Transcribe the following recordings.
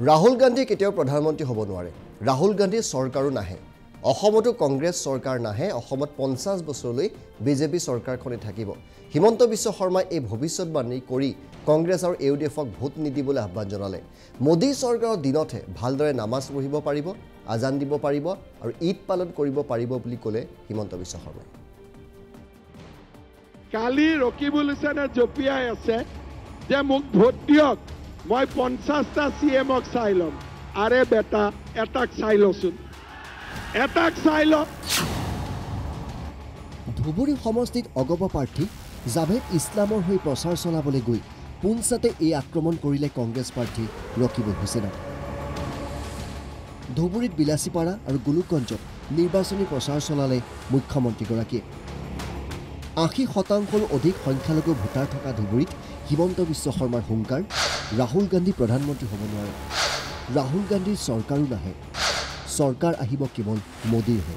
ৰাহুল গান্ধী কেতিয়াও প্ৰধানমন্ত্ৰী হ'ব নোৱাৰে ৰাহুল গান্ধী চৰকাৰো নাহে অসমতো কংগ্ৰেছ চৰকাৰ নাহে অসমত 50 বছৰলৈ বিজেপি চৰকাৰখনে থাকিব হিমন্ত বিশ্ব শৰ্মা এই ভৱিষ্যতবাণী কৰি কংগ্ৰেছ আৰু ইউডিএফক ভোট নিদিবলৈ আহ্বান জনালে মোদী চৰকাৰৰ দিনতহে ভালদৰে নামাজ পঢ়িব পাৰিব আজান দিব পাৰিব আৰু ঈদ পালন কৰিব পাৰিব বুলি ক'লে হিমন্ত বিশ্ব শৰ্মাই কালি ৰকিবুল হুছেইনে জপিয়াই আছে যে মোক ভোট দিয়ক মই 50টা সিএমক চাই লম আৰে বেটা এটাক চাই লচোন এটাক চাই ল ধুবুৰী সমষ্টিত অগপ প্ৰাৰ্থী জাভেদ ইছলামৰ হৈ প্ৰচাৰ চলাবলৈ গৈ পুঞ্চাতে এই আক্ৰমণ কৰিলে কংগ্ৰেছ প্ৰাৰ্থী ৰকিবুল হুছেইনক ধুবুৰীত বিলাসীপাৰা আৰু গোলোকগঞ্জত নিৰ্বাচনী প্ৰচাৰ চলালে মুখ্যমন্ত্ৰীগৰাকীয়ে 80% অধিক সংখ্যালঘু ভোটাৰ থকা ধুবুৰীত হিমন্ত বিশ্ব শৰ্মাৰ হুংকাৰ ৰাহুল গান্ধী প্ৰধানমন্ত্ৰী হ'ব নোৱাৰে ৰাহুল গান্ধীৰ চৰকাৰো নাহে চৰকাৰ আহিব কেৱল মোদীৰহে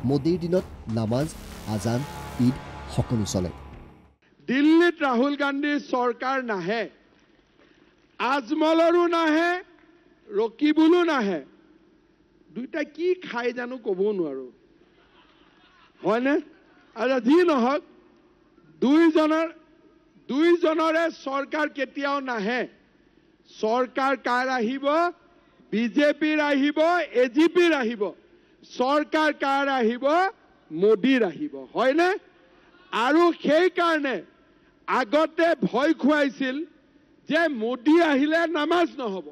মোদীৰ দিনত নামাজ আজান ঈদ সকলো চলে দিল্লীত ৰাহুল গান্ধীৰ চৰকাৰ নাহে আজমলৰো নাহে ৰকিবুলো নাহে দুইটা কি খাই জানো ক'ব নোৱাৰো হয়নে আৰু যি নহওক দুইজনৰে চৰকাৰ কেতিয়াও নাহে চৰকাৰ কাৰ আহিব বিজেপিৰ আহিব এজিপিৰ আহিব চৰকাৰ কাৰ আহিব মোদীৰ আহিব হয়নে আৰু সেই কাৰণে আগতে ভয় খুৱাইছিল যে মোদী আহিলে নামাজ নহব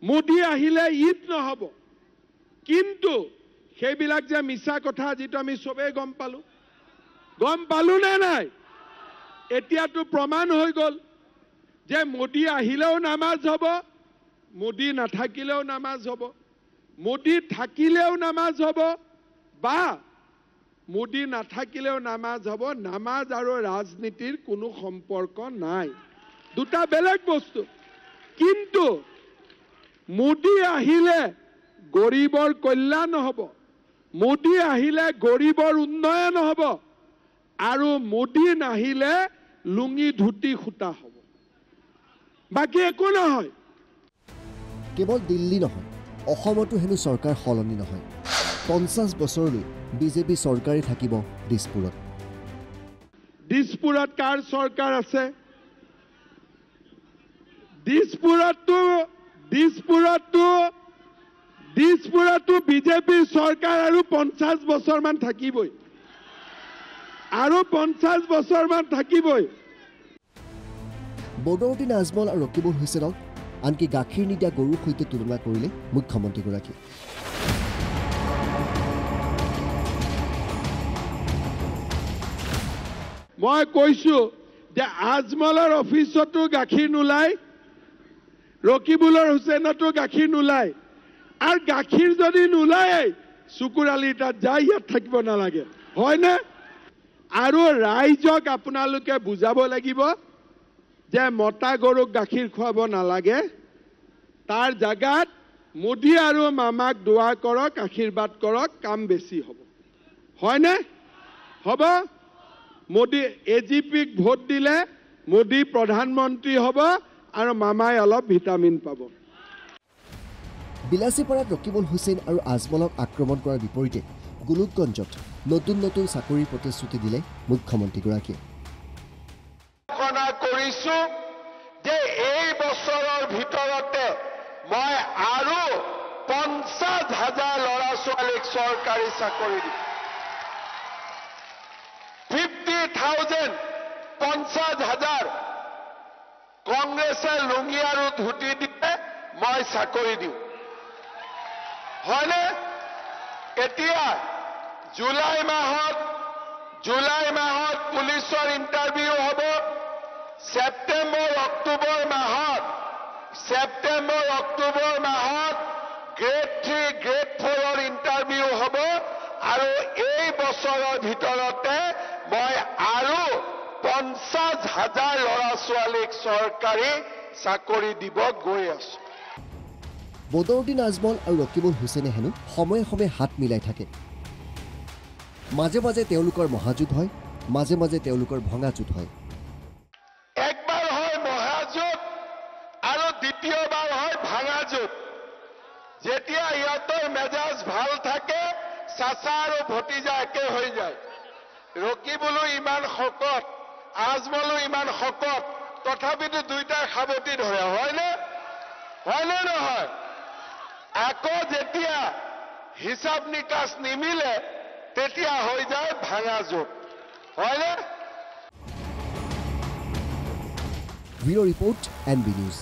মোদী আহিলে ঈদ নহব কিন্তু সেইবিলাক যে মিছা কথা যেটো আমি সবে গম পালো নে নাই এতিয়াতো প্ৰমাণ হৈ গল যে মোদী আহিলেও নামাজ হ'ব মোদী নাথাকিলেও নামাজ হ'ব মোদী থাকিলেও নামাজ হ'ব বা মোদী নাথাকিলেও নামাজ হ'ব নামাজ আৰু ৰাজনীতিৰ কোনো সম্পৰ্ক নাই দুটা বেলেগ বস্তু কিন্তু মোদী আহিলে গৰীবৰ কল্যাণ হ'ব মোদী আহিলে গৰীবৰ উন্নয়ন হ'ব আৰু মোদী নাহিলে লুঙি ধুতি খুটা হ'ব বাকি একো নহয় কেৱল দিল্লী নহয় অসমতো হেনো চৰকাৰ সলনি নহয় 50 বছৰলৈ বিজেপি চৰকাৰে থাকিব দিছপুৰত কাৰ চৰকাৰ আছে দিছপুৰতো বিজেপি চৰকাৰ আৰু 50 বছৰমান থাকিবই আৰু 50 বছৰমান থাকিবই বদৰুদ্দিন আজমল আৰু ৰকিবুল হুছেইনক আনকি গাখীৰ নিদিয়া গৰুৰ সৈতে তুলনা কৰিলে মুখ্যমন্ত্ৰীগৰাকী মই কৈছো যে আজমলৰ অফিসতো গাখীৰ নোলাই ৰকিবুলৰ হুছেইনতো গাখীৰ নোলাই আৰু গাখীৰ যদি নোলাই সুকুৰালি তাত যাই ইয়াত থাকিব নালাগে হয়নে আৰু ৰাইজক আপোনালোকে বুজাব লাগিব যে মতা গৰুক গাখীৰ খুৱাব নালাগে তাৰ জাগাত মোদী আৰু মামাক দোৱা কৰক আশীৰ্বাদ কৰক কাম বেছি হ'ব হয়নে হ'ব মোদী এজিপিক ভোট দিলে মোদী প্ৰধানমন্ত্ৰী হ'ব আৰু মামাই অলপ ভিটামিন পাব বিলাসীপাৰাত ৰকিবুল হুছেইন আৰু আজমলক আক্ৰমণ কৰাৰ বিপৰীতে গোলোকগঞ্জত নতুন চাকৰিৰ প্ৰতিশ্ৰুতি দিলে মুখ্যমন্ত্ৰীগৰাকীয়ে কৰিছো যে এই বছৰৰ ভিতৰতে মই আৰু 50,000 ল'ৰা ছোৱালীক চৰকাৰী চাকৰি দিম 50,000 50,000 কংগ্ৰেছে লুঙি আৰু ধুতি দিলে মই চাকৰি দিম হয়নে এতিয়া জুলাই মাহত পুলিচৰ ইণ্টাৰভিউ হ'ব সেপ্টেম্বৰ অক্টোবৰ মাহত গ্ৰেড 3 গ্ৰেড 4 ইণ্টাৰভিউ হ'ব আৰু এই বছৰৰ ভিতৰতে মই আৰু 50,000 ল'ৰা ছোৱালীক চৰকাৰী চাকৰি দিব গৈ আছো বদৰুদ্দিন আজমল আৰু ৰকিবুল হুছেইনে হেনো সময়ে সময়ে হাত মিলাই থাকে মাজে মাজে তেওঁলোকৰ মহাযুদ্ধ হয় মাজে মাজে তেওঁলোকৰ ভঙাযুদ্ধ হয় একবাৰ হয় মহাযুদ্ধ দ্বিতীয়বাৰ হয় ভাঙা জোক যেতিয়া ইহঁতৰ মেজাজ ভাল থাকে চাচা আৰু ভতিজা একে হৈ যায় ৰকিবুলো ইমান শকত আজমলো ইমান শকত তথাপিতো দুইটাই খাবতি ধৰে হয়নে নহয় আকৌ যেতিয়া হিচাপ নিকাচ নিমিলে তেতিয়া হৈ যায় ভাঙা জোক হয়নে ব্যুৰ ৰিপৰ্ট NB News